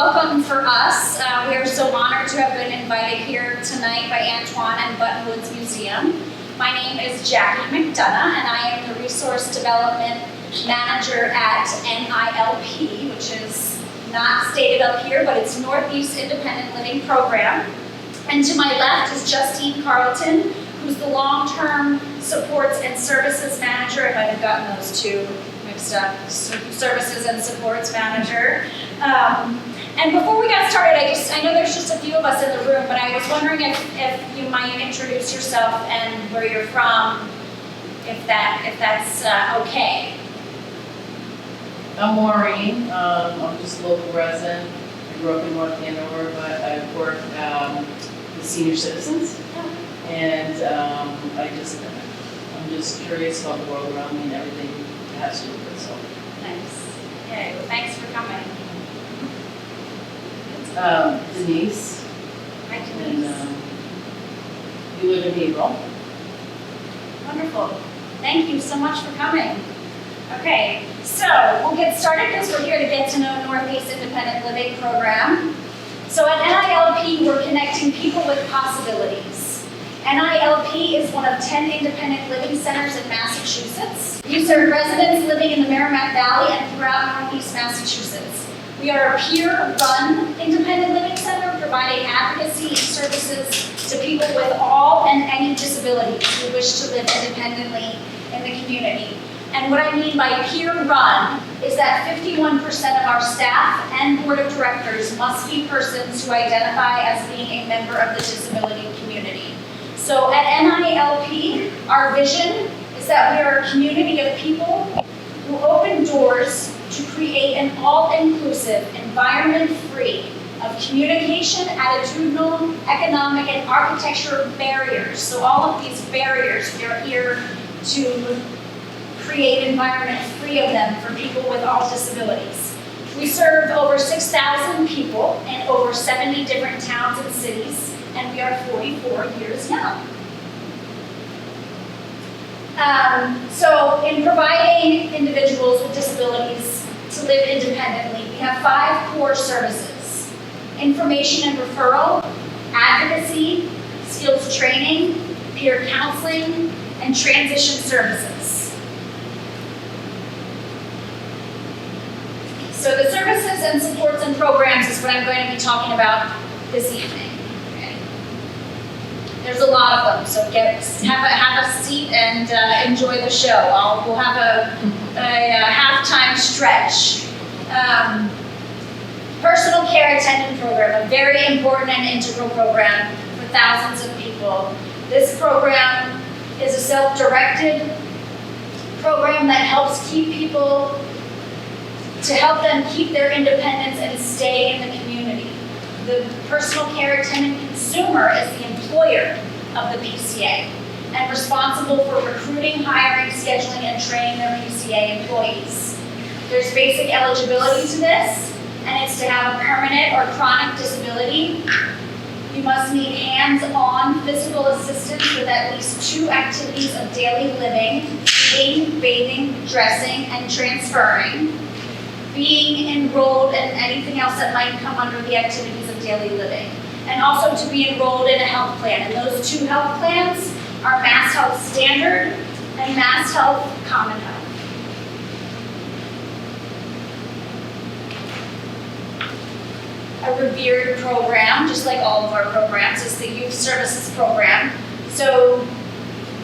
welcome for us. We are so honored to have been invited here tonight by Antoine and Buttonwoods Museum. My name is Jackie McDonough, and I am the Resource Development Manager at NILP, which is not stated up here, but it's Northeast Independent Living Program. And to my left is Justine Carlton, who's the Long-Term Supports and Services Manager. I might have gotten those two mixed up, Services and Supports Manager. And before we got started, I know there's just a few of us in the room, but I was wondering if you might introduce yourself and where you're from, if that's okay. I'm Maureen. I'm just a local resident. I grew up in North Andover, but I work with senior citizens, and I'm just curious about the world around me and everything that has to do with it. So Nice. Okay. Well, thanks for coming. Denise. Hi, Denise. And you live in April. Wonderful. Thank you so much for coming. Okay, so we'll get started because we're here to get to know Northeast Independent Living Program. So at NILP, we're connecting people with possibilities. NILP is one of 10 independent living centers in Massachusetts. We serve residents living in the Merrimack Valley and throughout Northeast Massachusetts. We are a peer-run independent living center providing advocacy and services to people with all and any disabilities who wish to live independently in the community. And what I mean by peer-run is that 51% of our staff and board of directors must be persons who identify as being a member of the disability community. So at NILP, our vision is that we are a community of people who open doors to create an all-inclusive environment free of communication, attitudinal, economic, and architectural barriers. So all of these barriers, we are here to create an environment free of them for people with all disabilities. We serve over 6,000 people in over 70 different towns and cities, and we are 44 years young. So in providing individuals with disabilities to live independently, we have 5 core services: information and referral, advocacy, skills training, peer counseling, and transition services. So the services and supports and programs is what I'm going to be talking about this evening. Okay. There's a lot of them, so have a seat and enjoy the show. We'll have a halftime stretch. Personal care attendant program, a very important and integral program for thousands of people. This program is a self-directed program that helps help them keep their independence and stay in the community. The personal care attendant consumer is the employer of the PCA and responsible for recruiting, hiring, scheduling, and training their PCA employees. There's basic eligibility to this, and it's to have a permanent or chronic disability. You must need hands-on physical assistance with at least 2 activities of daily living: eating, bathing, dressing, and transferring. Being enrolled in anything else that might come under the activities of daily living. And also to be enrolled in a health plan. And those 2 health plans are Mass Health Standard and Mass Health Common Health. A revered program, just like all of our programs, is the Youth Services Program. So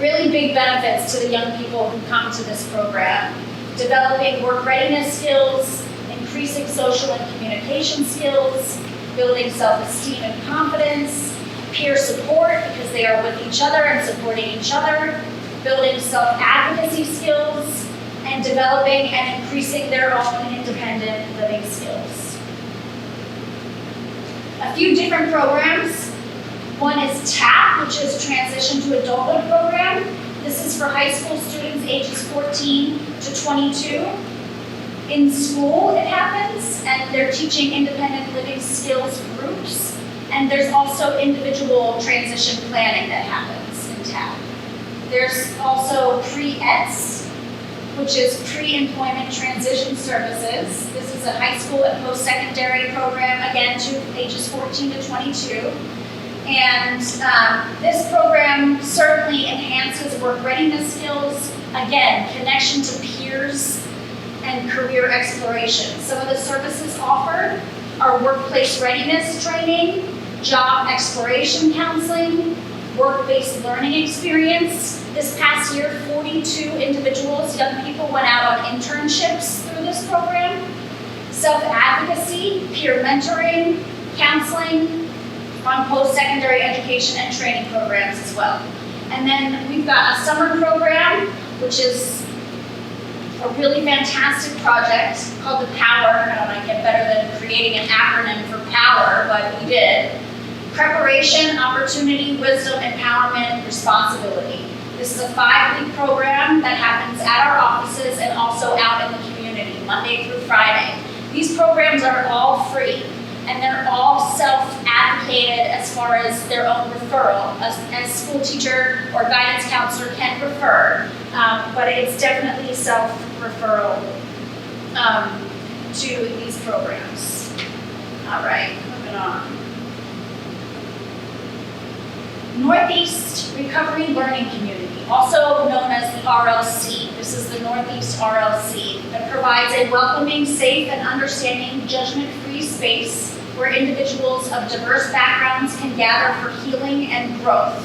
really big benefits to the young people who come to this program. Developing work readiness skills, increasing social and communication skills, building self-esteem and confidence, peer support because they are with each other and supporting each other, building self-advocacy skills, and developing and increasing their own independent living skills. A few different programs. One is TAP, which is Transition to Adulthood Program. This is for high school students ages 14 to 22. In school it happens, and they're teaching independent living skills groups. And there's also individual transition planning that happens in TAP. There's also pre-ETS, which is pre-employment transition services. This is a high school and post-secondary program, again, to ages 14 to 22. And this program certainly enhances work readiness skills, again, connection to peers, and career exploration. Some of the services offered are workplace readiness training, job exploration counseling, work-based learning experience. This past year, 42 individuals, young people, went out on internships through this program. Self-advocacy, peer mentoring, counseling on post-secondary education and training programs as well. And then we've got a summer program, which is a really fantastic project called the POWER. I don't like it better than creating an acronym for POWER, but we did. Preparation, Opportunity, Wisdom, Empowerment, Responsibility. This is a 5-week program that happens at our offices and also out in the community, Monday through Friday. These programs are all free, and they're all self-advocated as far as their own referral. A school teacher or guidance counselor can refer, but it's definitely self-referral to these programs. All right, moving on. Northeast Recovery Learning Community, also known as the RLC. This is the Northeast RLC that provides a welcoming, safe, and understanding, judgment-free space where individuals of diverse backgrounds can gather for healing and growth.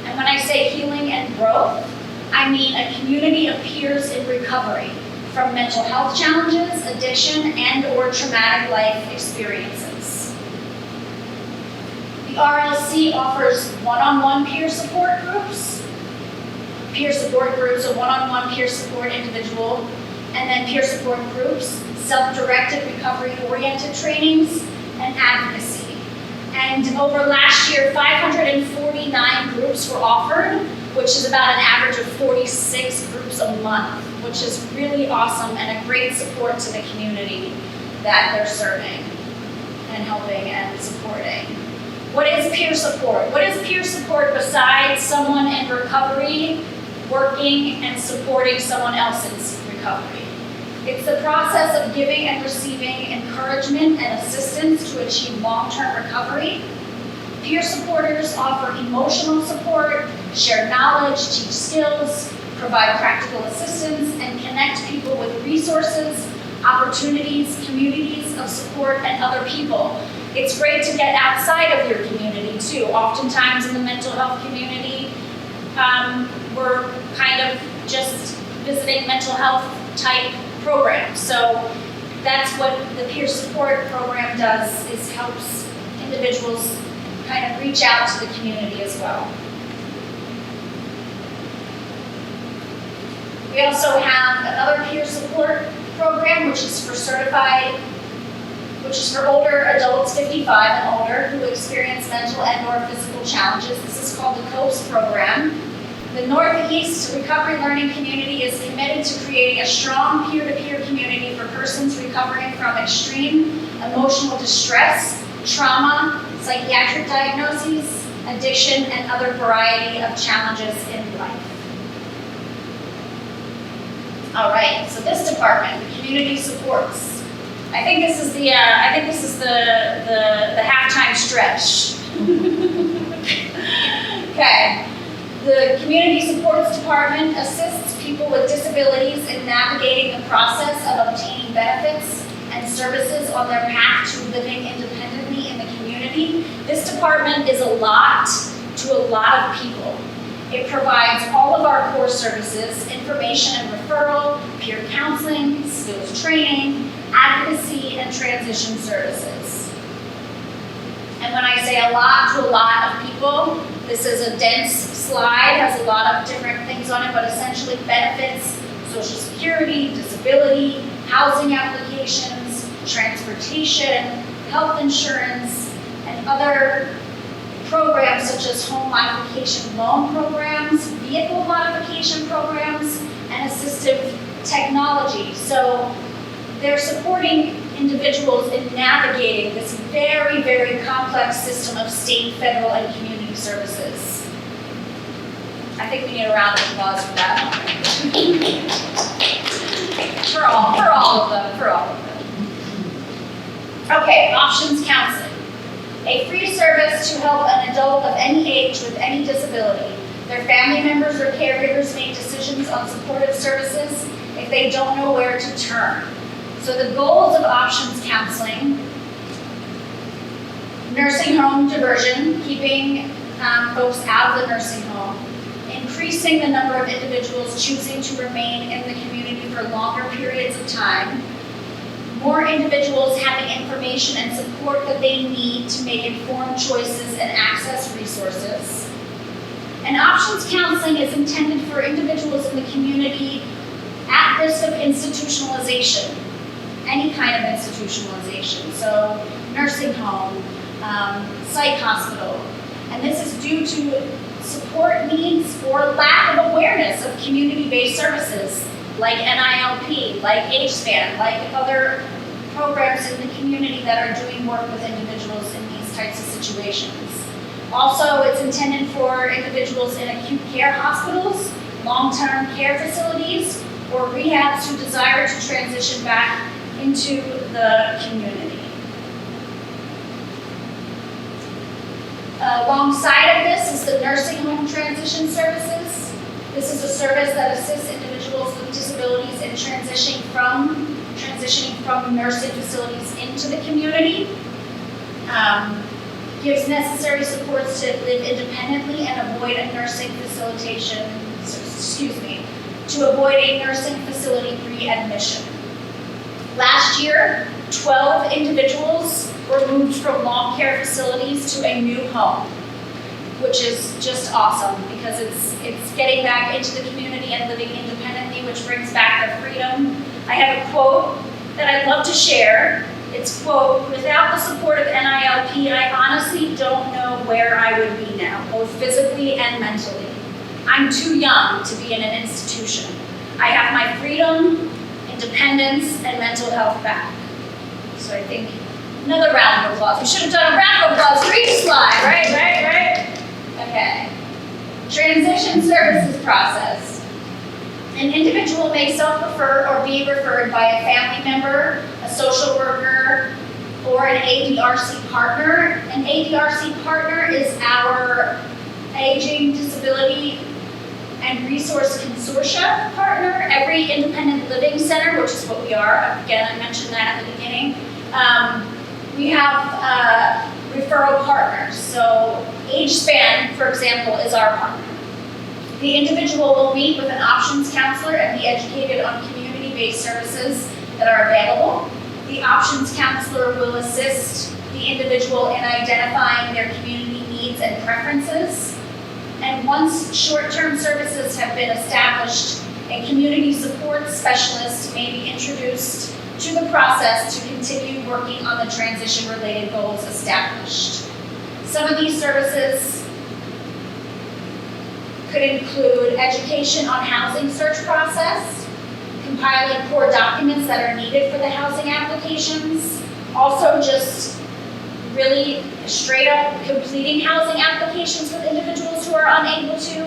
And when I say healing and growth, I mean a community of peers in recovery from mental health challenges, addiction, and/or traumatic life experiences. The RLC offers one-on-one peer support groups, so one-on-one peer support individual, and then peer support groups, self-directed recovery-oriented trainings, and advocacy. And over last year, 549 groups were offered, which is about an average of 46 groups a month, which is really awesome and a great support to the community that they're serving and helping and supporting. What is peer support? What is peer support besides someone in recovery working and supporting someone else's recovery? It's the process of giving and receiving encouragement and assistance to achieve long-term recovery. Peer supporters offer emotional support, share knowledge, teach skills, provide practical assistance, and connect people with resources, opportunities, communities of support, and other people. It's great to get outside of your community too. Oftentimes in the mental health community, we're kind of just visiting mental health type programs. So that's what the peer support program does, is helps individuals kind of reach out to the community as well. We also have another peer support program, which is for older adults 55 and older who experience mental and/or physical challenges. This is called the COPES program. The Northeast Recovery Learning Community is committed to creating a strong peer-to-peer community for persons recovering from extreme emotional distress, trauma, psychiatric diagnoses, addiction, and other variety of challenges in life. All right, so this department, community supports. I think this is the halftime stretch. Okay. The Community Supports Department assists people with disabilities in navigating the process of obtaining benefits and services on their path to living independently in the community. This department is a lot to a lot of people. It provides all of our core services, information and referral, peer counseling, skills training, advocacy, and transition services. And when I say a lot to a lot of people, this is a dense slide, has a lot of different things on it, but essentially benefits, Social Security, disability, housing applications, transportation, health insurance, and other programs such as home modification loan programs, vehicle modification programs, and assistive technology. So they're supporting individuals in navigating this very, very complex system of state, federal, and community services. I think we need a round of applause for that. for all of them. Okay, options counseling. A free service to help an adult of any age with any disability. Their family members or caregivers make decisions on supportive services if they don't know where to turn. So the goals of options counseling: nursing home diversion, keeping folks out of the nursing home, increasing the number of individuals choosing to remain in the community for longer periods of time, more individuals having information and support that they need to make informed choices and access resources. And options counseling is intended for individuals in the community at risk of institutionalization, any kind of institutionalization, so nursing home, psych hospital. And this is due to support needs or lack of awareness of community-based services like NILP, like HSPAN, like other programs in the community that are doing work with individuals in these types of situations. Also, it's intended for individuals in acute care hospitals, long-term care facilities, or rehabs who desire to transition back into the community. Alongside of this is the nursing home transition services. This is a service that assists individuals with disabilities in transitioning from nursing facilities into the community. Gives necessary supports to live independently and avoid a nursing avoid a nursing facility readmission. Last year, 12 individuals were moved from long care facilities to a new home, which is just awesome because it's getting back into the community and living independently, which brings back their freedom. I have a quote that I'd love to share. It's, quote, "Without the support of NILP, I honestly don't know where I would be now, both physically and mentally. I'm too young to be in an institution. I have my freedom, independence, and mental health back." So I think another round of applause. We should have done a round of applause for each slide, right? Okay. Transition services process. An individual may self-refer or be referred by a family member, a social worker, or an ADRC partner. An ADRC partner is our Aging, Disability, and Resource Consortia partner. Every independent living center, which is what we are, again, I mentioned that at the beginning, we have referral partners. So HSPAN, for example, is our partner. The individual will meet with an options counselor and be educated on community-based services that are available. The options counselor will assist the individual in identifying their community needs and preferences. And once short-term services have been established, a community support specialist may be introduced to the process to continue working on the transition-related goals established. Some of these services could include education on housing search process, compiling core documents that are needed for the housing applications, also just really straight up completing housing applications with individuals who are unable to,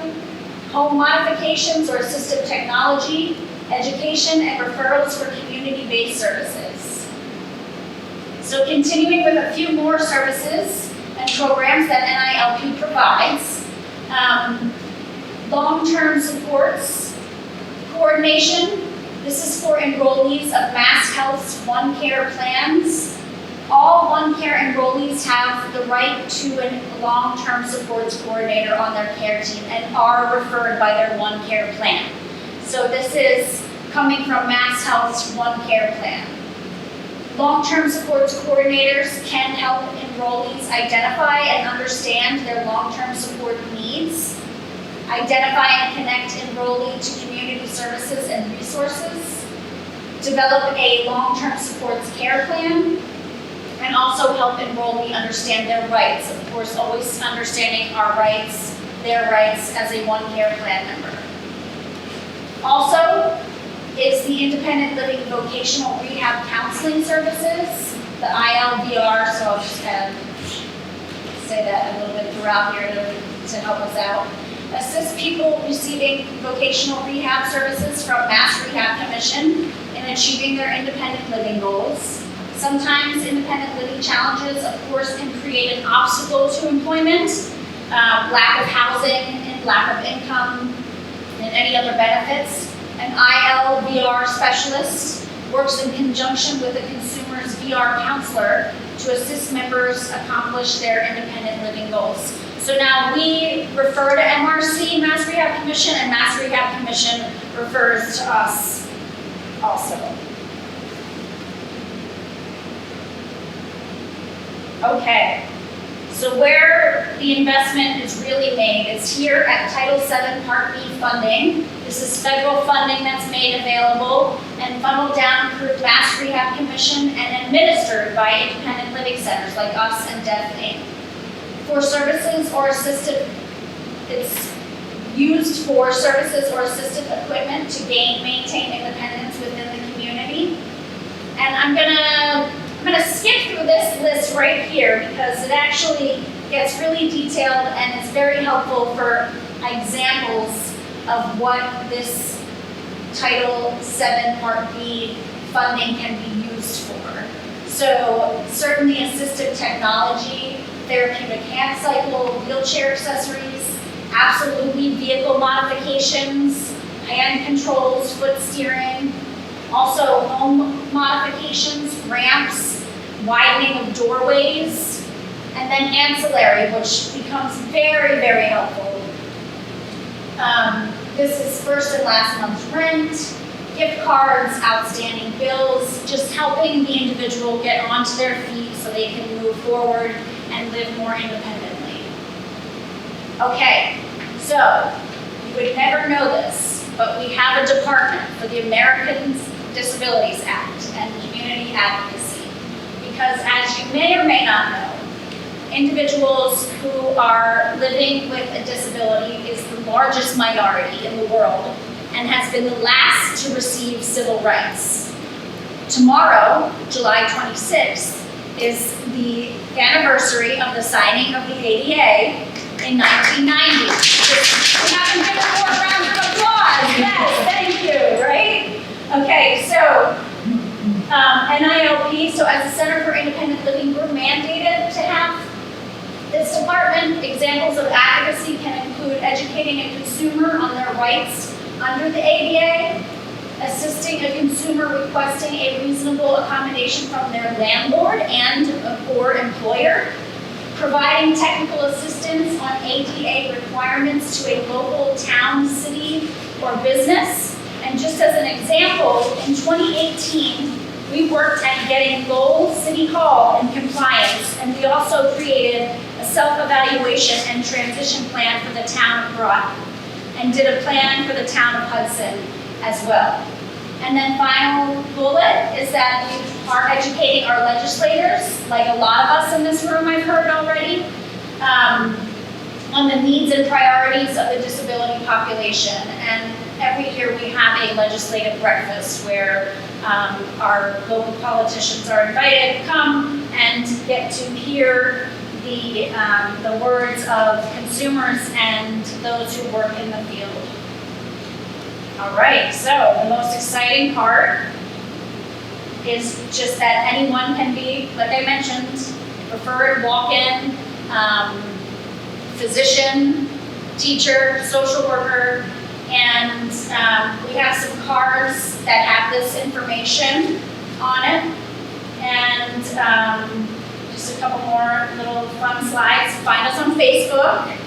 home modifications or assistive technology, education, and referrals for community-based services. So continuing with a few more services and programs that NILP provides. Long-term supports, coordination. This is for enrollees of Mass Health's One Care plans. All One Care enrollees have the right to a long-term supports coordinator on their care team and are referred by their One Care plan. So this is coming from Mass Health's One Care plan. Long-term supports coordinators can help enrollees identify and understand their long-term support needs, identify and connect enrollee to community services and resources, develop a long-term supports care plan, and also help enrollee understand their rights. Of course, always understanding our rights, their rights as a One Care plan member. Also is the Independent Living Vocational Rehab Counseling Services, the ILVR, so I'll just kind of say that a little bit throughout here to help us out. Assist people receiving vocational rehab services from Mass Rehab Commission in achieving their independent living goals. Sometimes independent living challenges, of course, can create an obstacle to employment, lack of housing, and lack of income, and any other benefits. An ILVR specialist works in conjunction with a consumer's VR counselor to assist members accomplish their independent living goals. So now we refer to MRC, Mass Rehab Commission, and Mass Rehab Commission refers to us also. Okay, so where the investment is really made is here at Title VII Part B funding. This is federal funding that's made available and funneled down through Mass Rehab Commission and administered by independent living centers like us and Deaf Inc. For services or assistive, it's used for services or assistive equipment to maintain independence within the community. And I'm gonna skip through this list right here because it actually gets really detailed and it's very helpful for examples of what this Title VII Part B funding can be used for. So certainly assistive technology, therapeutic hand cycle, wheelchair accessories, absolutely vehicle modifications, hand controls, foot steering, also home modifications, ramps, widening of doorways, and then ancillary, which becomes very, very helpful. This is first and last month's rent, gift cards, outstanding bills, just helping the individual get onto their feet so they can move forward and live more independently. Okay, so you would never know this, but we have a department for the Americans Disabilities Act and community advocacy. Because as you may or may not know, individuals who are living with a disability is the largest minority in the world and has been the last to receive civil rights. Tomorrow, July 26th, is the anniversary of the signing of the ADA in 1990. We haven't given 4 rounds of applause. Yes, thank you, right? Okay, so NILP, so as a Center for Independent Living, we're mandated to have this department. Examples of advocacy can include educating a consumer on their rights under the ADA, assisting a consumer requesting a reasonable accommodation from their landlord and or employer, providing technical assistance on ADA requirements to a local town, city, or business. And just as an example, in 2018, we worked at getting Lowell City Hall in compliance, and we also created a self-evaluation and transition plan for the town of Groton, and did a plan for the town of Hudson as well. And then final bullet is that we are educating our legislators, like a lot of us in this room I've heard already, on the needs and priorities of the disability population. And every year we have a legislative breakfast where our local politicians are invited to come and get to hear the words of consumers and those who work in the field. All right, so the most exciting part is just that anyone can be, like I mentioned, preferred walk-in, physician, teacher, social worker, and we have some cards that have this information on it, and just a couple more little fun slides. Find us on Facebook.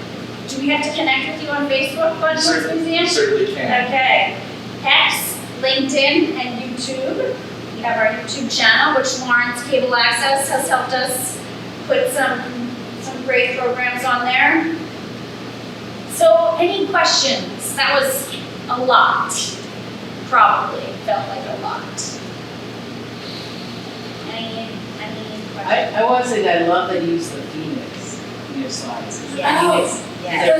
Do we have to connect with you on Facebook, Bud Museum? Certainly can. Okay. X, LinkedIn, and YouTube. We have our YouTube channel, which Lawrence Cable Access has helped us put some great programs on there. So, any questions? That was a lot. Probably felt like a lot. Any questions? I want to say that I love that you use the Phoenix in your slides. Yes. Yes.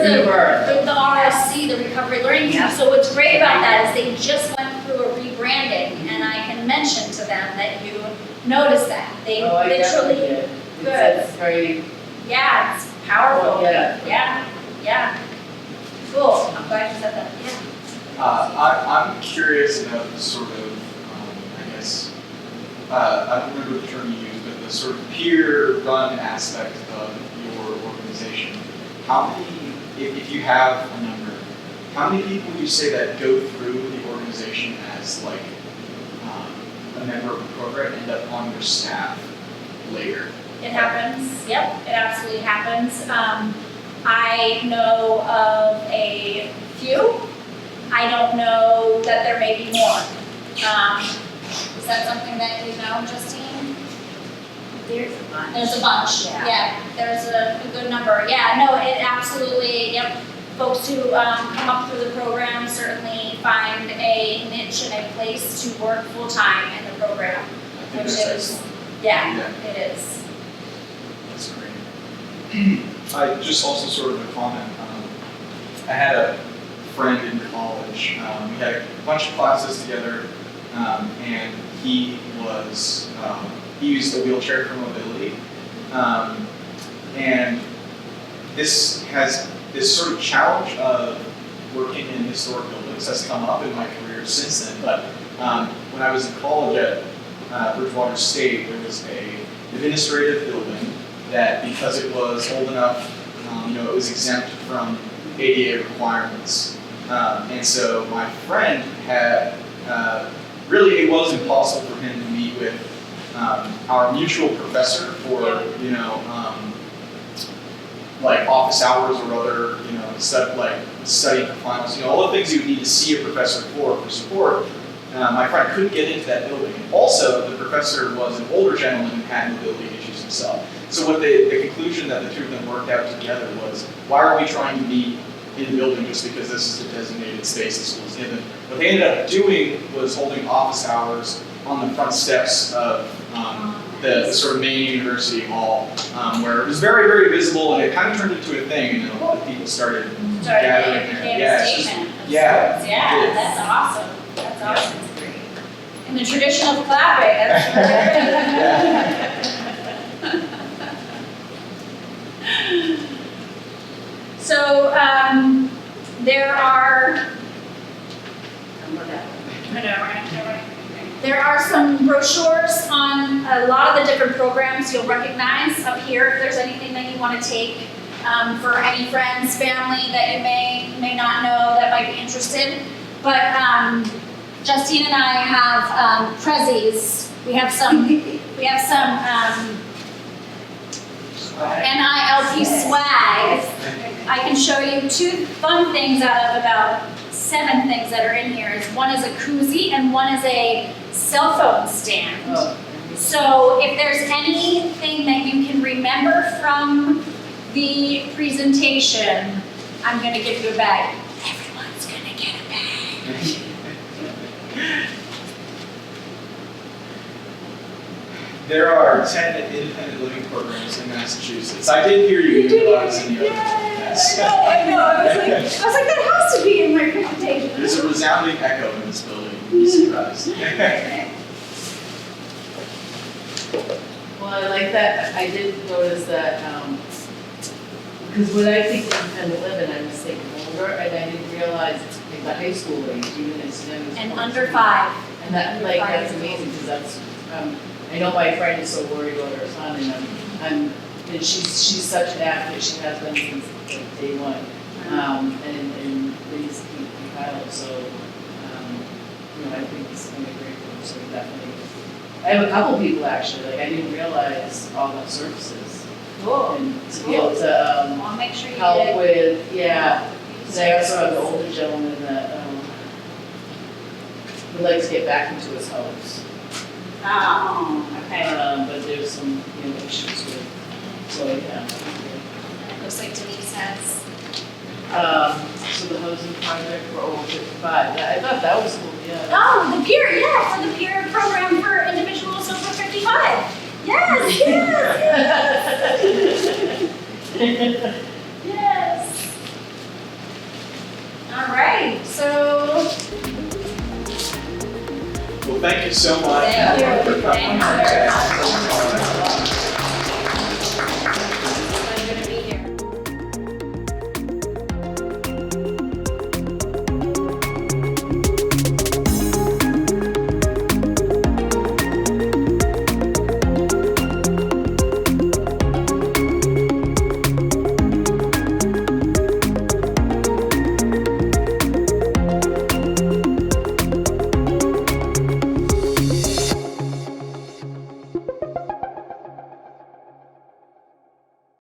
The RSC, the Recovery Learning Team. So what's great about that is they just went through a rebranding, and I can mention to them that you noticed that. They I literally, did. good. It's very, Yeah, it's powerful. Yeah. Yeah. Cool. I'm glad you said that. Yeah. I'm curious about sort of, I guess, I don't remember the term you used, but the sort of peer-run aspect of your organization. How many, if you have a number, how many people would you say that go through the organization as like a member of the program end up on your staff later? It happens, yep, it absolutely happens. I know of a few. I don't know that there may be more. Is that something that you know, Justine? There's a bunch. There's a bunch, yeah, there's a good number. Yeah, no, it absolutely, yep. Folks who come up through the program certainly find a niche and a place to work full-time in the program, I think which that's is, excellent. yeah, it is. That's great. I just also sort of a comment. I had a friend in college. We had a bunch of classes together, and he used a wheelchair for mobility, and this sort of challenge of working in historic buildings has come up in my career since then. But when I was in college at Bridgewater State, there was an administrative building that, because it was old enough, it was exempt from ADA requirements. And so my friend had, really it was impossible for him to meet with our mutual professor for, like office hours or other, studying for finals, all the things you would need to see a professor for support. My friend couldn't get into that building. Also, the professor was an older gentleman who had mobility issues himself. So what the conclusion that the two of them worked out together was, why are we trying to meet in the building just because this is a designated space the school is given? What they ended up doing was holding office hours on the front steps of the sort of main university hall, where it was very, very visible, and it kind of turned into a thing, and then a lot of people started gathering there. Yeah, it's just, yeah, that's awesome. That's awesome. In the tradition of clapping, that's So there are some brochures on a lot of the different programs you'll recognize up here. If there's anything that you want to take for any friends, family that you may not know that might be interested. But Justine and I have prezzies. We have some NILP swag. I can show you 2 fun things out of about 7 things that are in here. One is a koozie and one is a cell phone stand. Oh. So if there's anything that you can remember from the presentation, I'm going to give you a bag. Everyone's going to get a bag. There are 10 independent living programs in Massachusetts. I did hear you even though I was in the other. Yes. I know. I was like, that has to be in my presentation. There's a resounding echo in this building. You'd be surprised. Well, I like that. I did notice that, because when I think of independent living, I was thinking older, and I didn't realize it's like the high school age, even as young as And 14. under 5. And that, like, that's amazing, because that's, I know my friend is so worried about her son, and she's such an advocate, she has been since like, day one, and raised the pilot, so, I think this is gonna be great for them, so definitely. I have a couple people actually, like, I didn't realize all the services. Cool. And to be able to, I'll make sure you help get with, because I also have the older gentleman that, would like to get back into his house. Oh, okay. But there's some, issues with, so, yeah. And it looks like Denise has. So the housing project for over 55, I thought that was cool, yeah. Oh, the peer, for the peer program for individuals over 55. Yes. Yes. All right, so. Well, thank you so much Thank you. for coming. Thank you very much.